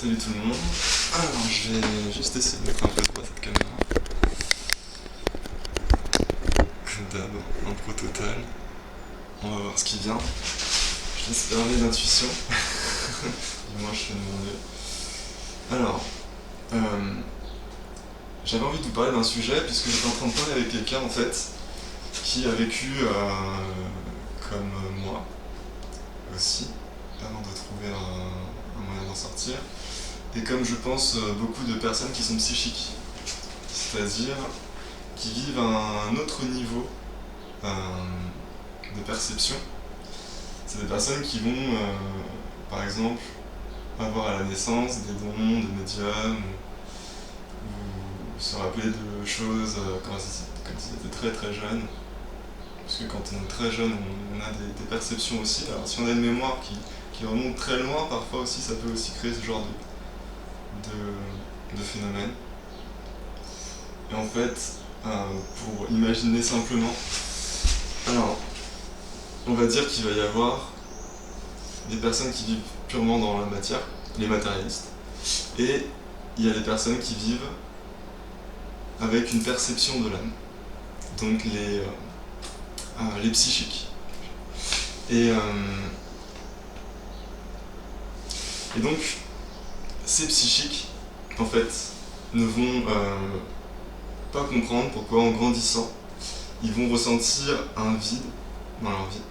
Salut tout le monde. Alors je vais juste essayer de mettre un peu de droit cette caméra. Comme d'hab, impro total. On va voir ce qui vient. Je laisse parler d'intuition. Du moins je fais de mon mieux. Alors, j'avais envie de vous parler d'un sujet puisque j'étais en train de parler avec quelqu'un en fait qui a vécu comme moi aussi avant de trouver un moyen d'en sortir. Et comme je pense beaucoup de personnes qui sont psychiques, c'est-à-dire qui vivent à un autre niveau de perception. C'est des personnes qui vont, par exemple, avoir à la naissance des dons de médium ou se rappeler de choses quand ils étaient très très jeunes. Parce que quand on est très jeune, on a des perceptions aussi. Alors si on a une mémoire qui remonte très loin, parfois aussi ça peut aussi créer ce genre de phénomène. Et en fait, pour imaginer simplement, alors, on va dire qu'il va y avoir des personnes qui vivent purement dans la matière, les matérialistes, et il y a des personnes qui vivent avec une perception de l'âme, donc les psychiques. Et donc, ces psychiques, en fait, ne vont pas comprendre pourquoi en grandissant, ils vont ressentir un vide dans leur vie,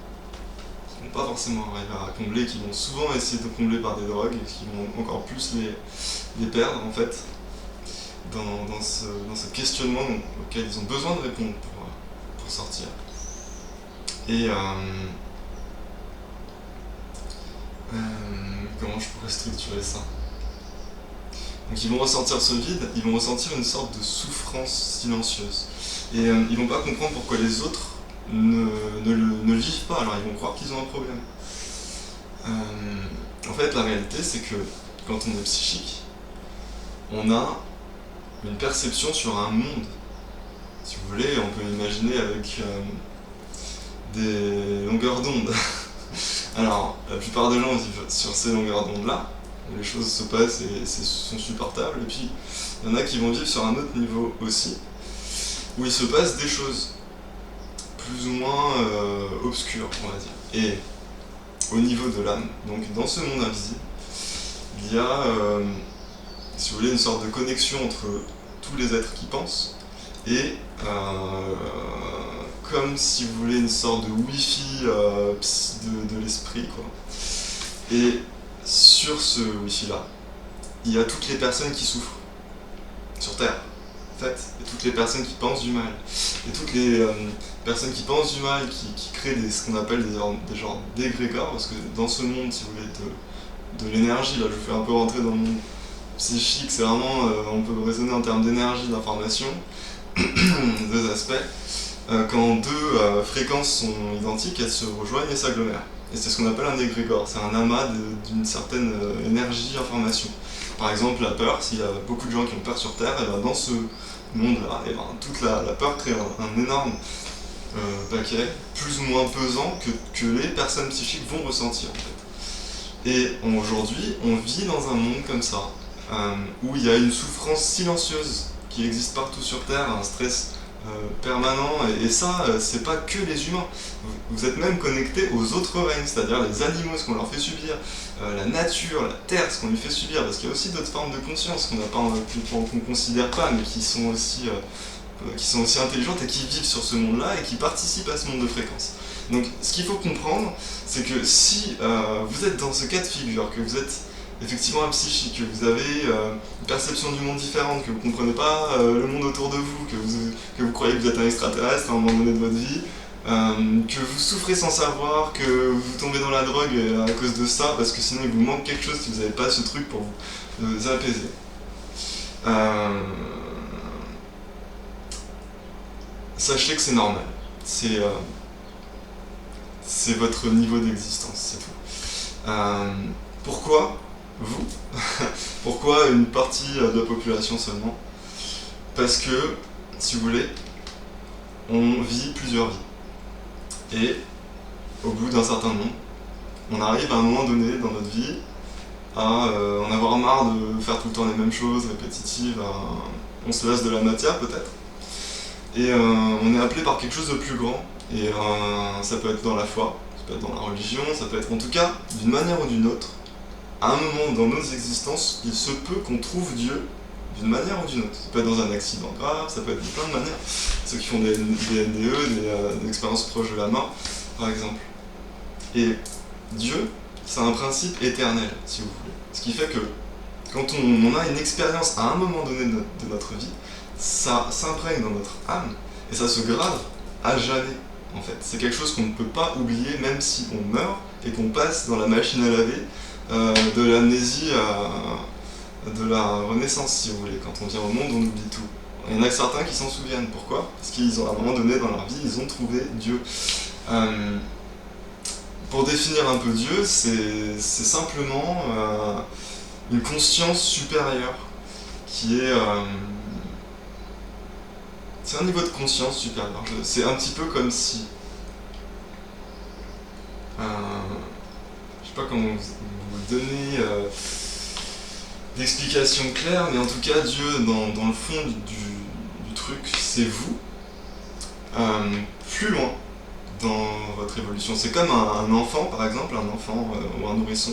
qu'ils ne vont pas forcément arriver à combler, qu'ils vont souvent essayer de combler par des drogues, et qui vont encore plus les perdre en fait, dans ce questionnement auquel ils ont besoin de répondre pour sortir. Et comment je pourrais structurer ça ? Donc ils vont ressentir ce vide, ils vont ressentir une sorte de souffrance silencieuse. Et ils vont pas comprendre pourquoi les autres ne le vivent pas, alors ils vont croire qu'ils ont un problème. En fait, la réalité, c'est que quand on est psychique, on a une perception sur un monde. Si vous voulez, on peut imaginer avec des longueurs d'onde. Alors, la plupart des gens vivent sur ces longueurs d'onde-là, où les choses se passent et sont supportables, et puis il y en a qui vont vivre sur un autre niveau aussi, où il se passe des choses plus ou moins obscures, on va dire. Et au niveau de l'âme, donc dans ce monde invisible, il y a, si vous voulez, une sorte de connexion entre tous les êtres qui pensent, et comme si vous voulez une sorte de wifi de l'esprit, quoi. Et sur ce wifi-là, il y a toutes les personnes qui souffrent sur Terre, en fait, et toutes les personnes qui pensent du mal, et toutes les personnes qui pensent du mal, qui créent ce qu'on appelle des genres d'égrégores, parce que dans ce monde, si vous voulez, de l'énergie, là je vous fais un peu rentrer dans le monde psychique, c'est vraiment, on peut raisonner en termes d'énergie, d'information, deux aspects. Quand deux fréquences sont identiques, elles se rejoignent et s'agglomèrent. Et c'est ce qu'on appelle un égrégore, c'est un amas d'une certaine énergie, information. Par exemple, la peur, s'il y a beaucoup de gens qui ont peur sur Terre, et ben dans ce monde-là, et ben toute la peur crée un énorme paquet, plus ou moins pesant, que les personnes psychiques vont ressentir en fait. Et aujourd'hui, on vit dans un monde comme ça, où il y a une souffrance silencieuse qui existe partout sur Terre, un stress permanent, et ça, c'est pas que les humains. Vous êtes même connectés aux autres règnes, c'est-à-dire les animaux, ce qu'on leur fait subir, la nature, la terre, ce qu'on lui fait subir, parce qu'il y a aussi d'autres formes de conscience qu'on considère pas, mais qui sont aussi intelligentes et qui vivent sur ce monde-là et qui participent à ce monde de fréquences. Donc, ce qu'il faut comprendre, c'est que si vous êtes dans ce cas de figure, que vous êtes effectivement un psychique, que vous avez une perception du monde différente, que vous ne comprenez pas le monde autour de vous, que vous croyez que vous êtes un extraterrestre à un moment donné de votre vie, que vous souffrez sans savoir, que vous tombez dans la drogue à cause de ça, parce que sinon il vous manque quelque chose si vous n'avez pas ce truc pour vous apaiser. Sachez que c'est normal. C'est votre niveau d'existence, c'est tout. Pourquoi vous? Pourquoi une partie de la population seulement? Parce que, si vous voulez, on vit plusieurs vies. Et, au bout d'un certain nombre, on arrive à un moment donné dans notre vie à en avoir marre de faire tout le temps les mêmes choses, répétitives, on se lasse de la matière peut-être. Et on est appelé par quelque chose de plus grand. Et ça peut être dans la foi, ça peut être dans la religion, ça peut être en tout cas, d'une manière ou d'une autre, à un moment dans nos existences, il se peut qu'on trouve Dieu d'une manière ou d'une autre. Ça peut être dans un accident grave, ça peut être de plein de manières. Ceux qui font des NDE, des expériences proches de la mort, par exemple. Et Dieu, c'est un principe éternel, si vous voulez. Ce qui fait que quand on a une expérience à un moment donné de notre vie, ça s'imprègne dans notre âme et ça se grave à jamais, en fait. C'est quelque chose qu'on ne peut pas oublier même si on meurt et qu'on passe dans la machine à laver de l'amnésie de la renaissance, si vous voulez. Quand on vient au monde, on oublie tout. Il y en a que certains qui s'en souviennent. Pourquoi? Parce qu'ils ont, à un moment donné dans leur vie, ils ont trouvé Dieu. Pour définir un peu Dieu, c'est simplement une conscience supérieure qui est... c'est un niveau de conscience supérieur. C'est un petit peu comme si... je sais pas comment vous donner d'explications claires, mais en tout cas, Dieu, dans le fond du truc, c'est vous. Plus loin dans votre évolution. C'est comme un enfant, par exemple, un enfant ou un nourrisson,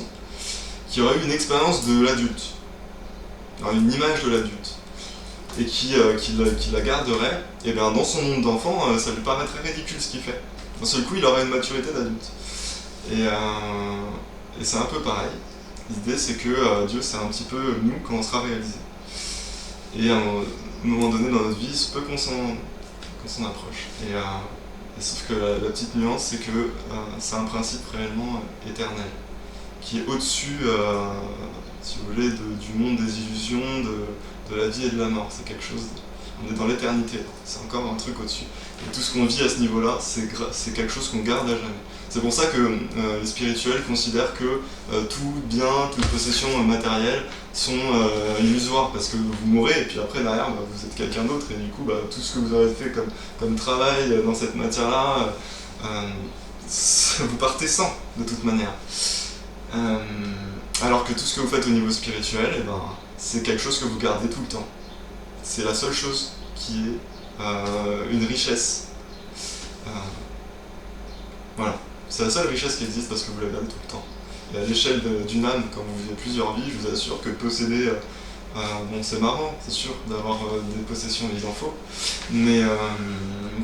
qui aurait eu une expérience de l'adulte, une image de l'adulte, et qui la garderait, et bien dans son monde d'enfant, ça lui paraîtrait ridicule ce qu'il fait. D'un seul coup, il aurait une maturité d'adulte. Et c'est un peu pareil. L'idée, c'est que Dieu, c'est un petit peu nous quand on sera réalisé. Et à un moment donné dans notre vie, il se peut qu'on s'en approche. Et sauf que la petite nuance, c'est que c'est un principe réellement éternel, qui est au-dessus, si vous voulez, du monde des illusions, de la vie et de la mort. C'est quelque chose, on est dans l'éternité, c'est encore un truc au-dessus. Et tout ce qu'on vit à ce niveau-là, c'est quelque chose qu'on garde à jamais. C'est pour ça que les spirituels considèrent que tout bien, toute possession matérielle sont illusoires, parce que vous mourrez et puis après derrière vous êtes quelqu'un d'autre, et du coup tout ce que vous avez fait comme travail dans cette matière-là, vous partez sans de toute manière. Alors que tout ce que vous faites au niveau spirituel, c'est quelque chose que vous gardez tout le temps. C'est la seule chose qui est une richesse. Voilà. C'est la seule richesse qui existe parce que vous la gardez tout le temps. Et à l'échelle d'une âme, quand vous vivez plusieurs vies, je vous assure que posséder... bon, c'est marrant, c'est sûr, d'avoir des possessions, il en faut. Mais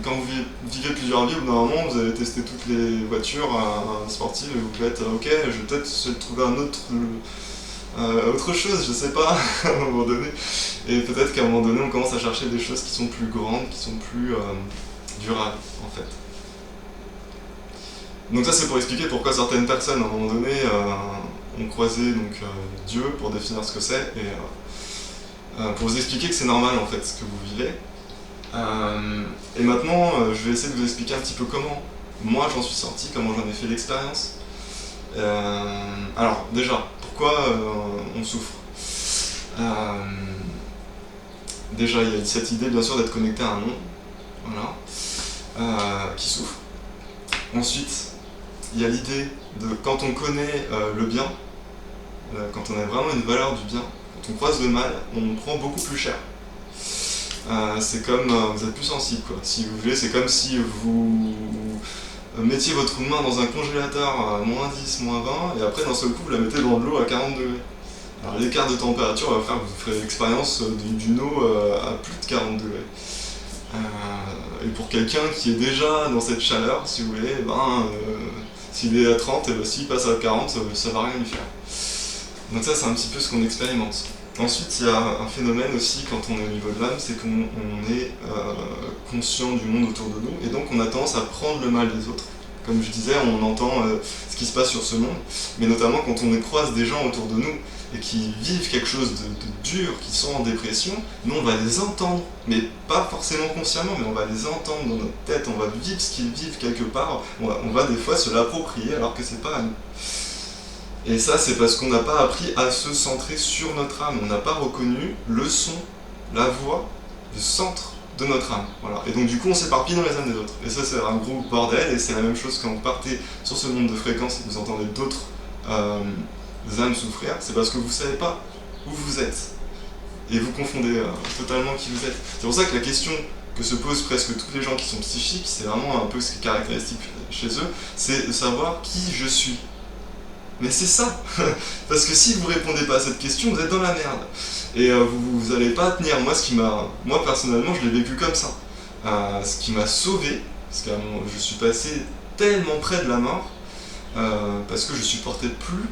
quand vous vivez plusieurs vies, au bout d'un moment, vous avez testé toutes les voitures sportives et vous faites ok, je vais peut-être trouver autre chose, je sais pas, à un moment donné. Et peut-être qu'à un moment donné, on commence à chercher des choses qui sont plus grandes, qui sont plus durables, en fait. Donc ça, c'est pour expliquer pourquoi certaines personnes, à un moment donné, ont croisé Dieu pour définir ce que c'est, et pour vous expliquer que c'est normal, en fait, ce que vous vivez. Et maintenant, je vais essayer de vous expliquer un petit peu comment moi j'en suis sorti, comment j'en ai fait l'expérience. Alors, déjà, pourquoi on souffre? Déjà, il y a cette idée, bien sûr, d'être connecté à un monde, voilà, qui souffre. Ensuite, il y a l'idée de, quand on connaît le bien, quand on a vraiment une valeur du bien, quand on croise le mal, on prend beaucoup plus cher. C'est comme, vous êtes plus sensible, quoi. Si vous voulez, c'est comme si vous mettiez votre main dans un congélateur à -10, -20, et après d'un seul coup vous la mettez dans de l'eau à 40 degrés. Alors l'écart de température va faire que vous ferez l'expérience d'une eau à plus de 40 degrés. Et pour quelqu'un qui est déjà dans cette chaleur, si vous voulez, s'il est à 30, et s'il passe à 40, ça va rien lui faire. Donc ça, c'est un petit peu ce qu'on expérimente. Ensuite, il y a un phénomène aussi quand on est au niveau de l'âme, c'est qu'on est conscient du monde autour de nous, et donc on a tendance à prendre le mal des autres. Comme je disais, on entend ce qui se passe sur ce monde, mais notamment quand on croise des gens autour de nous et qui vivent quelque chose de dur, qui sont en dépression, nous on va les entendre, mais pas forcément consciemment, mais on va les entendre dans notre tête, on va vivre ce qu'ils vivent quelque part, on va des fois se l'approprier alors que c'est pas à nous. Et ça, c'est parce qu'on n'a pas appris à se centrer sur notre âme. On n'a pas reconnu le son, la voix, le centre de notre âme. Voilà. Et donc du coup, on s'éparpille dans les âmes des autres. Et ça, c'est un gros bordel, et c'est la même chose quand vous partez sur ce monde de fréquences et que vous entendez d'autres âmes souffrir, c'est parce que vous ne savez pas où vous êtes. Et vous confondez totalement qui vous êtes. C'est pour ça que la question que se posent presque tous les gens qui sont psychiques, c'est vraiment un peu ce qui est caractéristique chez eux, c'est de savoir qui je suis. Mais c'est ça. Parce que si vous répondez pas à cette question, vous êtes dans la merde. Et vous allez pas tenir. Moi personnellement, je l'ai vécu comme ça. Ce qui m'a sauvé, parce que je suis passé tellement près de la mort, parce que je supportais plus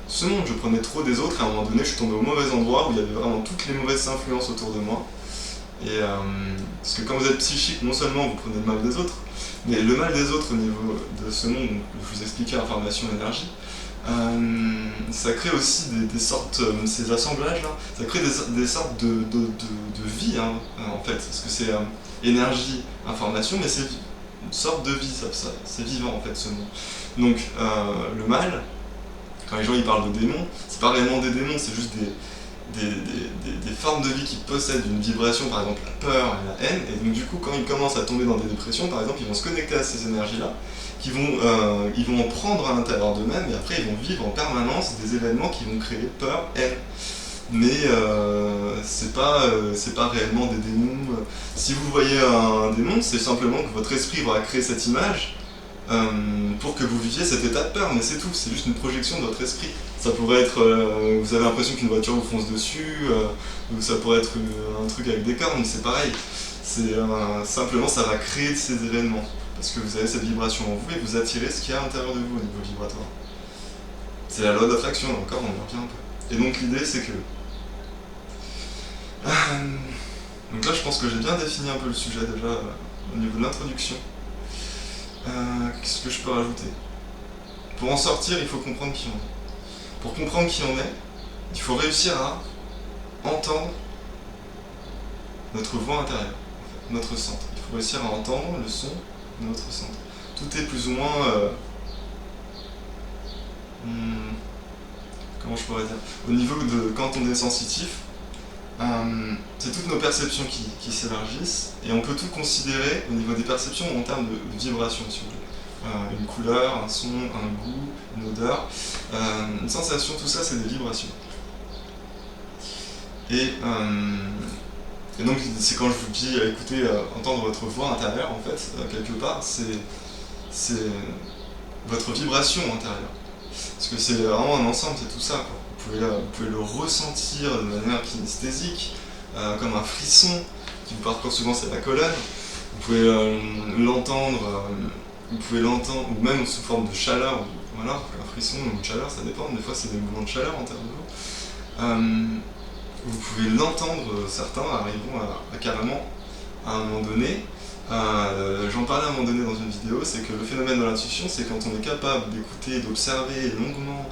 ce monde. Je prenais trop des autres, et à un moment donné, je suis tombé au mauvais endroit où il y avait vraiment toutes les mauvaises influences autour de moi. Et parce que quand vous êtes psychique, non seulement vous prenez le mal des autres, mais le mal des autres au niveau de ce monde, je vous expliquais information, énergie, ça crée aussi des sortes, ces assemblages là, ça crée des sortes de vie en fait, parce que c'est énergie, information, mais c'est une sorte de vie, c'est vivant en fait ce monde. Donc le mal, quand les gens ils parlent de démons, c'est pas réellement des démons, c'est juste des formes de vie qui possèdent une vibration, par exemple la peur et la haine, et donc du coup quand ils commencent à tomber dans des dépressions, par exemple, ils vont se connecter à ces énergies-là, ils vont en prendre à l'intérieur d'eux-mêmes, et après ils vont vivre en permanence des événements qui vont créer peur, haine. Mais c'est pas réellement des démons. Si vous voyez un démon, c'est simplement que votre esprit va créer cette image pour que vous viviez cet état de peur, mais c'est tout, c'est juste une projection de votre esprit. Ça pourrait être, vous avez l'impression qu'une voiture vous fonce dessus, ou ça pourrait être un truc avec des cornes, c'est pareil. Simplement ça va créer ces événements, parce que vous avez cette vibration en vous et vous attirez ce qu'il y a à l'intérieur de vous au niveau vibratoire. C'est la loi d'attraction, encore on en revient un peu. Et donc l'idée c'est que... donc là je pense que j'ai bien défini un peu le sujet déjà au niveau de l'introduction. Qu'est-ce que je peux rajouter? Pour en sortir, il faut comprendre qui on est. Pour comprendre qui on est, il faut réussir à entendre notre voix intérieure, en fait, notre centre. Il faut réussir à entendre le son de notre centre. Tout est plus ou moins... comment je pourrais dire? Au niveau de quand on est sensitif, c'est toutes nos perceptions qui s'élargissent, et on peut tout considérer au niveau des perceptions en termes de vibration, si vous voulez. Une couleur, un son, un goût, une odeur, une sensation, tout ça c'est des vibrations. Et donc c'est quand je vous dis écoutez, entendre votre voix intérieure, en fait, quelque part, c'est votre vibration intérieure. Parce que c'est vraiment un ensemble, c'est tout ça, quoi. Vous pouvez le ressentir de manière kinesthésique, comme un frisson qui vous parcourt souvent, c'est la colonne. Vous pouvez l'entendre, ou même sous forme de chaleur, voilà, un frisson ou une chaleur, ça dépend, des fois c'est des mouvements de chaleur en termes de vous. Vous pouvez l'entendre, certains arriveront à carrément, à un moment donné, j'en parlais à un moment donné dans une vidéo, c'est que le phénomène de l'intuition, c'est quand on est capable d'écouter, d'observer longuement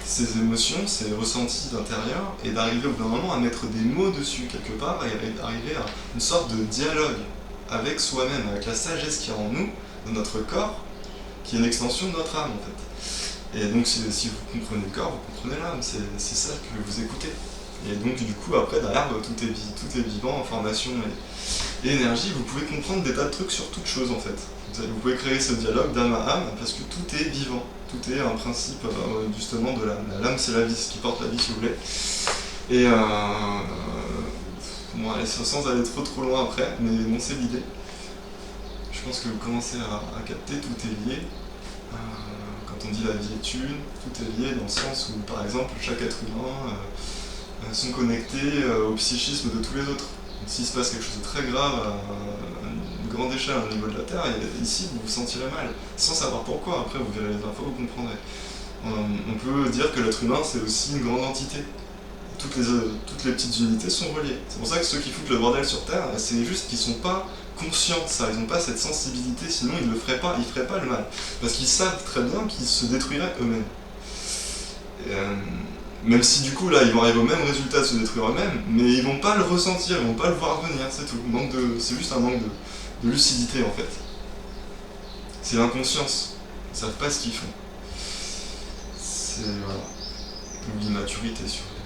ses émotions, ses ressentis d'intérieur, et d'arriver au bout d'un moment à mettre des mots dessus quelque part, et arriver à une sorte de dialogue avec soi-même, avec la sagesse qu'il y a en nous, dans notre corps, qui est une extension de notre âme en fait. Et donc si vous comprenez le corps, vous comprenez l'âme, c'est ça que vous écoutez. Et donc du coup après derrière tout est vivant, information et énergie, vous pouvez comprendre des tas de trucs sur toute chose en fait. Vous pouvez créer ce dialogue d'âme à âme parce que tout est vivant, tout est un principe justement de l'âme. L'âme c'est la vie, ce qui porte la vie si vous voulez. Et bon, allez, sans aller trop loin après, mais bon c'est l'idée. Je pense que vous commencez à capter, tout est lié. Quand on dit la vie est une, tout est lié dans le sens où par exemple chaque être humain sont connectés au psychisme de tous les autres. S'il se passe quelque chose de très grave à une grande échelle au niveau de la Terre, ici vous vous sentirez mal, sans savoir pourquoi. Après vous verrez les infos, vous comprendrez. On peut dire que l'être humain c'est aussi une grande entité. Toutes les petites unités sont reliées. C'est pour ça que ceux qui foutent le bordel sur Terre, c'est juste qu'ils sont pas conscients de ça, ils n'ont pas cette sensibilité, sinon ils ne le feraient pas, ils feraient pas le mal. Parce qu'ils savent très bien qu'ils se détruiraient eux-mêmes. Même si du coup là ils vont arriver au même résultat de se détruire eux-mêmes, mais ils vont pas le ressentir, ils vont pas le voir venir, c'est tout. C'est juste un manque de lucidité en fait. C'est l'inconscience, ils savent pas ce qu'ils font. C'est voilà. Ou l'immaturité si vous voulez.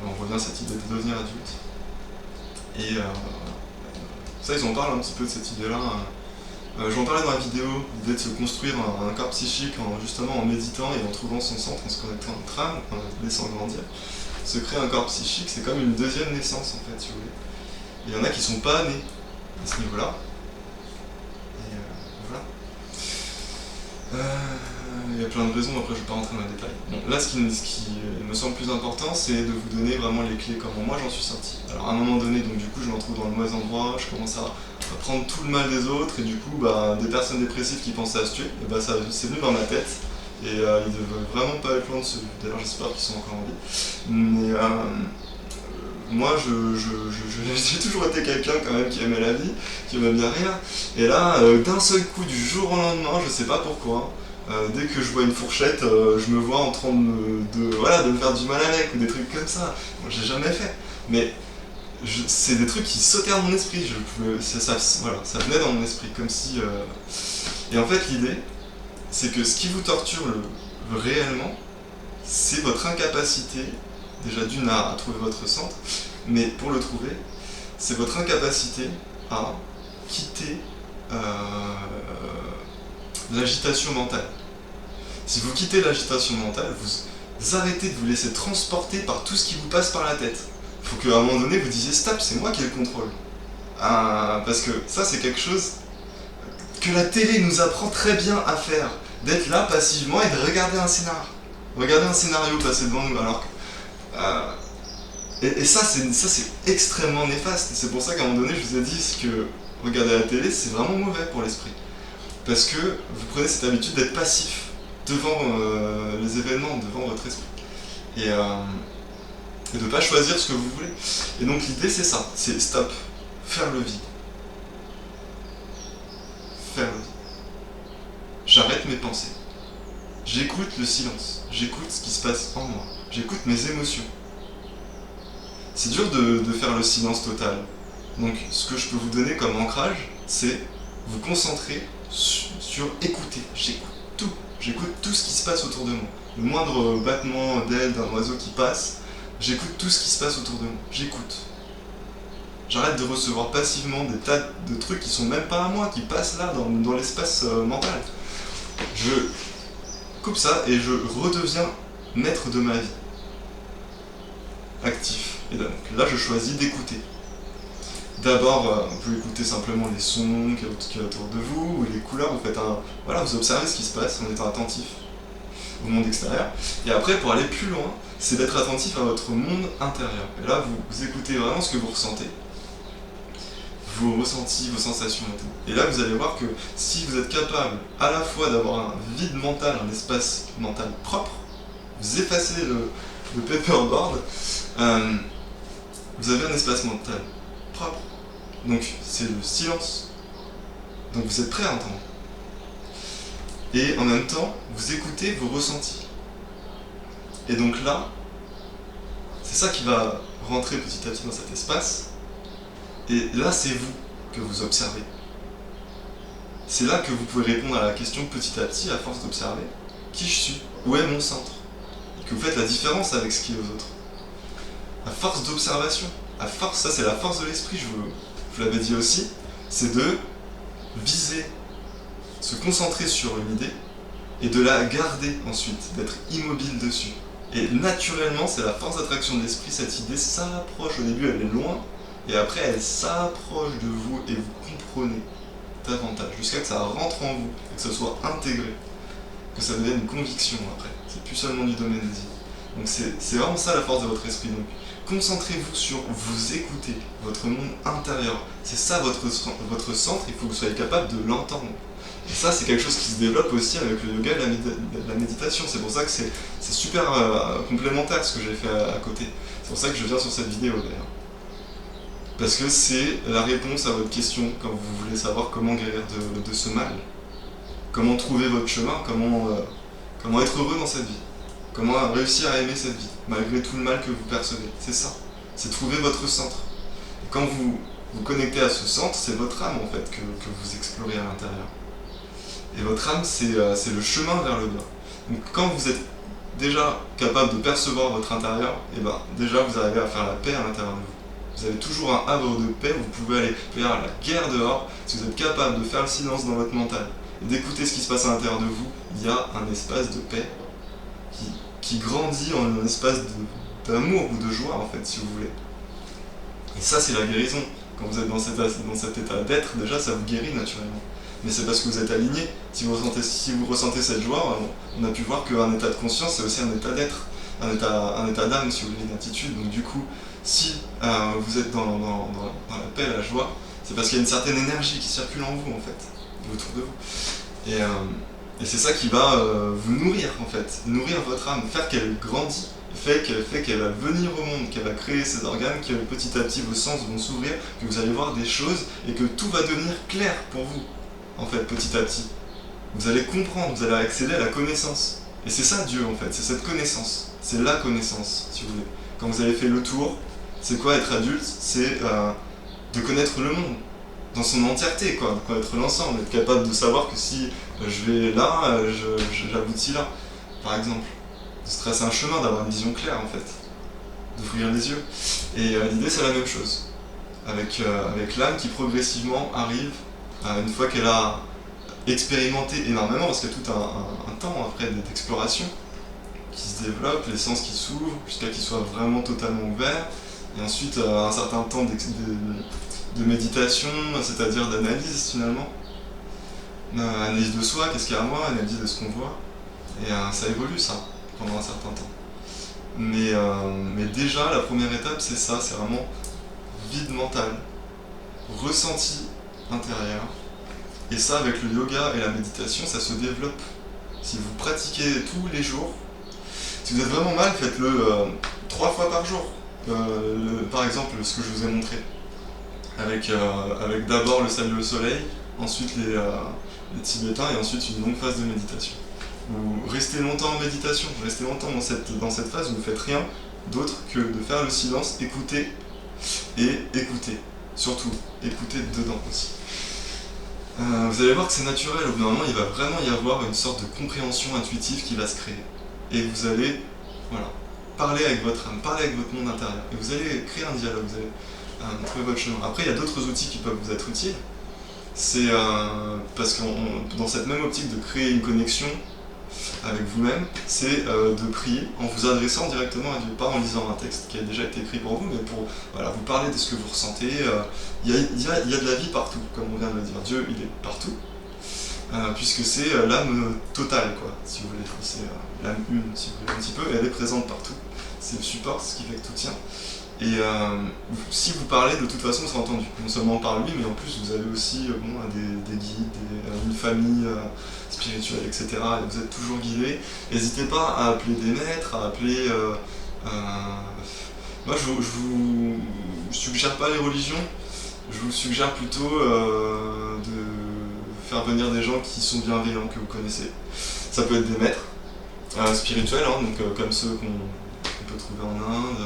On revient à cette idée de devenir adulte. Et ça ils en parlent un petit peu de cette idée-là J'en parlais dans la vidéo, l'idée de se construire un corps psychique justement en méditant et en trouvant son centre, en se connectant à notre âme, en la laissant grandir. Se créer un corps psychique, c'est comme une deuxième naissance en fait, si vous voulez. Il y en a qui sont pas nés à ce niveau-là. Et voilà. Il y a plein de raisons, après je vais pas rentrer dans les détails. Bon, là ce qui me semble plus important, c'est de vous donner vraiment les clés, comment moi j'en suis sorti. Alors à un moment donné, donc du coup je me retrouve dans le mauvais endroit, je commence à prendre tout le mal des autres, et du coup des personnes dépressives qui pensaient à se tuer, et c'est venu dans ma tête, et ils devaient vraiment pas être loin de ce... D'ailleurs j'espère qu'ils sont encore en vie. Mais moi j'ai toujours été quelqu'un quand même qui aimait la vie, qui aimait bien rire, et là d'un seul coup du jour au lendemain, je sais pas pourquoi, dès que je vois une fourchette, je me vois en train de me faire du mal avec, ou des trucs comme ça. Moi j'ai jamais fait, mais c'est des trucs qui sautaient dans mon esprit, ça venait dans mon esprit, comme si... Et en fait l'idée, c'est que ce qui vous torture réellement, c'est votre incapacité, déjà d'une à trouver votre centre, mais pour le trouver, c'est votre incapacité à quitter l'agitation mentale. Si vous quittez l'agitation mentale, vous arrêtez de vous laisser transporter par tout ce qui vous passe par la tête. Il faut qu'à un moment donné vous disiez stop, c'est moi qui ai le contrôle. Parce que ça c'est quelque chose que la télé nous apprend très bien à faire, d'être là passivement et de regarder un scénario. Regarder un scénario passer devant nous, alors que... Et ça c'est extrêmement néfaste. C'est pour ça qu'à un moment donné je vous ai dit que regarder la télé c'est vraiment mauvais pour l'esprit. Parce que vous prenez cette habitude d'être passif devant les événements, devant votre esprit. Et de ne pas choisir ce que vous voulez. Et donc l'idée c'est ça, c'est stop, faire le vide. Faire le vide. J'arrête mes pensées. J'écoute le silence, j'écoute ce qui se passe en moi, j'écoute mes émotions. C'est dur de faire le silence total. Donc ce que je peux vous donner comme ancrage, c'est vous concentrer sur écouter. J'écoute tout ce qui se passe autour de moi. Le moindre battement d'aile d'un oiseau qui passe, j'écoute tout ce qui se passe autour de moi. J'écoute. J'arrête de recevoir passivement des tas de trucs qui sont même pas à moi, qui passent là dans l'espace mental. Je coupe ça et je redeviens maître de ma vie. Actif. Et donc là je choisis d'écouter. D'abord, vous pouvez écouter simplement les sons qu'il y a autour de vous, ou les couleurs, vous observez ce qui se passe en étant attentif au monde extérieur. Et après, pour aller plus loin, c'est d'être attentif à votre monde intérieur. Et là, vous écoutez vraiment ce que vous ressentez, vos ressentis, vos sensations et tout. Et là, vous allez voir que si vous êtes capable à la fois d'avoir un vide mental, un espace mental propre, vous effacez le paperboard, vous avez un espace mental propre. Donc c'est le silence. Donc vous êtes prêt à entendre. Et en même temps, vous écoutez vos ressentis. Et donc là, c'est ça qui va rentrer petit à petit dans cet espace. Et là, c'est vous que vous observez. C'est là que vous pouvez répondre à la question petit à petit, à force d'observer. Qui je suis? Où est mon centre? Et que vous faites la différence avec ce qui est aux autres. À force d'observation. Ça c'est la force de l'esprit, je vous l'avais dit aussi, c'est de viser, se concentrer sur une idée et de la garder ensuite, d'être immobile dessus. Et naturellement, c'est la force d'attraction de l'esprit, cette idée s'approche, au début elle est loin, et après elle s'approche de vous et vous comprenez davantage, jusqu'à que ça rentre en vous, et que ça soit intégré, que ça devienne une conviction après. C'est plus seulement du domaine des idées. Donc c'est vraiment ça la force de votre esprit. Donc concentrez-vous sur vous écouter, votre monde intérieur. C'est ça votre centre, il faut que vous soyez capable de l'entendre. Et ça, c'est quelque chose qui se développe aussi avec le yoga et la méditation. C'est pour ça que c'est super complémentaire ce que j'ai fait à côté. C'est pour ça que je viens sur cette vidéo d'ailleurs. Parce que c'est la réponse à votre question quand vous voulez savoir comment guérir de ce mal. Comment trouver votre chemin, comment être heureux dans cette vie. Comment réussir à aimer cette vie, malgré tout le mal que vous percevez. C'est ça. C'est trouver votre centre. Et quand vous vous connectez à ce centre, c'est votre âme en fait que vous explorez à l'intérieur. Et votre âme, c'est le chemin vers le bien. Donc quand vous êtes déjà capable de percevoir votre intérieur, et déjà vous arrivez à faire la paix à l'intérieur de vous. Vous avez toujours un havre de paix, vous pouvez aller faire la guerre dehors, si vous êtes capable de faire le silence dans votre mental, et d'écouter ce qui se passe à l'intérieur de vous, il y a un espace de paix qui grandit en un espace d'amour ou de joie, en fait, si vous voulez. Et ça, c'est la guérison. Quand vous êtes dans cet état d'être, déjà, ça vous guérit naturellement. Mais c'est parce que vous êtes aligné. Si vous ressentez cette joie, on a pu voir qu'un état de conscience, c'est aussi un état d'être, un état d'âme, si vous voulez, une attitude. Donc du coup, si vous êtes dans la paix, la joie, c'est parce qu'il y a une certaine énergie qui circule en vous, en fait, autour de vous. Et c'est ça qui va vous nourrir, en fait, nourrir votre âme, faire qu'elle grandisse, fait qu'elle va venir au monde, qu'elle va créer ses organes, que petit à petit vos sens vont s'ouvrir, que vous allez voir des choses et que tout va devenir clair pour vous, en fait, petit à petit. Vous allez comprendre, vous allez accéder à la connaissance. Et c'est ça Dieu, en fait, c'est cette connaissance, c'est la connaissance, si vous voulez. Quand vous avez fait le tour, c'est quoi être adulte? C'est de connaître le monde dans son entièreté, quoi, de connaître l'ensemble, être capable de savoir que si je vais là, j'aboutis là, par exemple. Se tracer un chemin, d'avoir une vision claire, en fait, d'ouvrir les yeux. Et l'idée, c'est la même chose, avec l'âme qui progressivement arrive, une fois qu'elle a expérimenté énormément, parce qu'il y a tout un temps après d'exploration qui se développe, les sens qui s'ouvrent, jusqu'à qu'ils soient vraiment totalement ouverts, et ensuite un certain temps de méditation, c'est-à-dire d'analyse finalement, analyse de soi, qu'est-ce qu'il y a à moi, analyse de ce qu'on voit, et ça évolue ça, pendant un certain temps. Mais déjà, la première étape, c'est ça, c'est vraiment vide mental, ressenti intérieur, et ça, avec le yoga et la méditation, ça se développe. Si vous pratiquez tous les jours, si vous êtes vraiment mal, faites-le 3 fois par jour. Par exemple, ce que je vous ai montré, avec d'abord le salut au soleil, ensuite les Tibétains, et ensuite une longue phase de méditation. Vous restez longtemps en méditation, restez longtemps dans cette phase où vous ne faites rien d'autre que de faire le silence, écouter, et écouter. Surtout, écouter dedans aussi. Vous allez voir que c'est naturel, au bout d'un moment, il va vraiment y avoir une sorte de compréhension intuitive qui va se créer. Et vous allez, voilà, parler avec votre âme, parler avec votre monde intérieur. Et vous allez créer un dialogue, vous allez trouver votre chemin. Après, il y a d'autres outils qui peuvent vous être utiles. C'est parce que dans cette même optique de créer une connexion avec vous-même, c'est de prier en vous adressant directement à Dieu, pas en lisant un texte qui a déjà été écrit pour vous, mais pour vous parler de ce que vous ressentez. Il y a de la vie partout, comme on vient de le dire. Dieu, il est partout, puisque c'est l'âme totale, quoi, si vous voulez. C'est l'âme une, si vous voulez, un petit peu, et elle est présente partout. C'est le support, ce qui fait que tout tient. Et si vous parlez, de toute façon, c'est entendu. Non seulement par lui, mais en plus, vous avez aussi des guides, une famille spirituelle, etc. Et vous êtes toujours guidés. N'hésitez pas à appeler des maîtres, à appeler... Moi, je vous suggère pas les religions, je vous suggère plutôt de faire venir des gens qui sont bienveillants, que vous connaissez. Ça peut être des maîtres spirituels, donc, comme ceux qu'on peut trouver en Inde.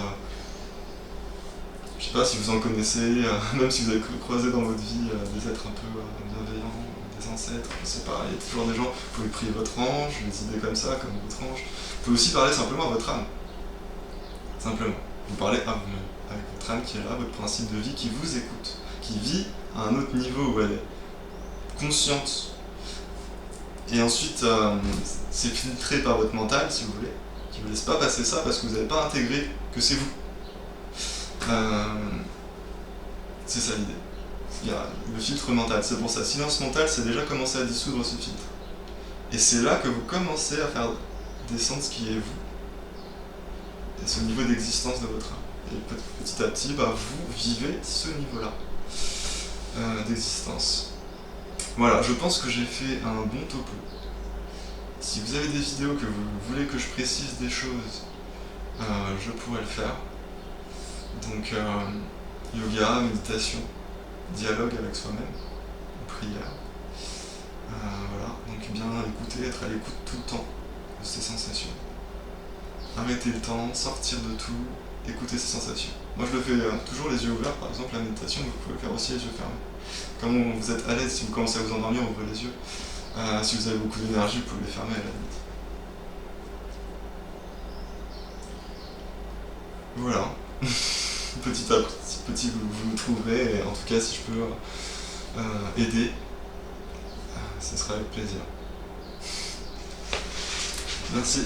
Je sais pas si vous en connaissez, même si vous avez croisé dans votre vie des êtres un peu bienveillants, des ancêtres, je sais pas, il y a toujours des gens, vous pouvez prier votre ange, les idées comme ça, comme votre ange. Vous pouvez aussi parler simplement à votre âme. Simplement. Vous parlez à vous-même, avec votre âme qui est là, votre principe de vie, qui vous écoute, qui vit à un autre niveau où elle est consciente. Et ensuite, c'est filtré par votre mental, si vous voulez, qui ne vous laisse pas passer ça parce que vous n'avez pas intégré que c'est vous. C'est ça l'idée. Il y a le filtre mental, c'est pour ça. Silence mental, c'est déjà commencer à dissoudre ce filtre. Et c'est là que vous commencez à faire descendre ce qui est vous. Et ce niveau d'existence de votre âme. Et petit à petit, vous vivez ce niveau-là d'existence. Voilà, je pense que j'ai fait un bon topo. Si vous avez des vidéos que vous voulez que je précise des choses, je pourrais le faire. Donc, yoga, méditation, dialogue avec soi-même, prière. Voilà, donc bien écouter, être à l'écoute tout le temps de ces sensations. Arrêter le temps, sortir de tout, écouter ces sensations. Moi je le fais toujours les yeux ouverts, par exemple la méditation, vous pouvez le faire aussi les yeux fermés. Quand vous êtes à l'aise, si vous commencez à vous endormir, ouvrez les yeux. Si vous avez beaucoup d'énergie, vous pouvez les fermer à la limite. Voilà, petit à petit. petit, vous me trouverez. Et en tout cas, si je peux aider, ce sera avec plaisir. Merci.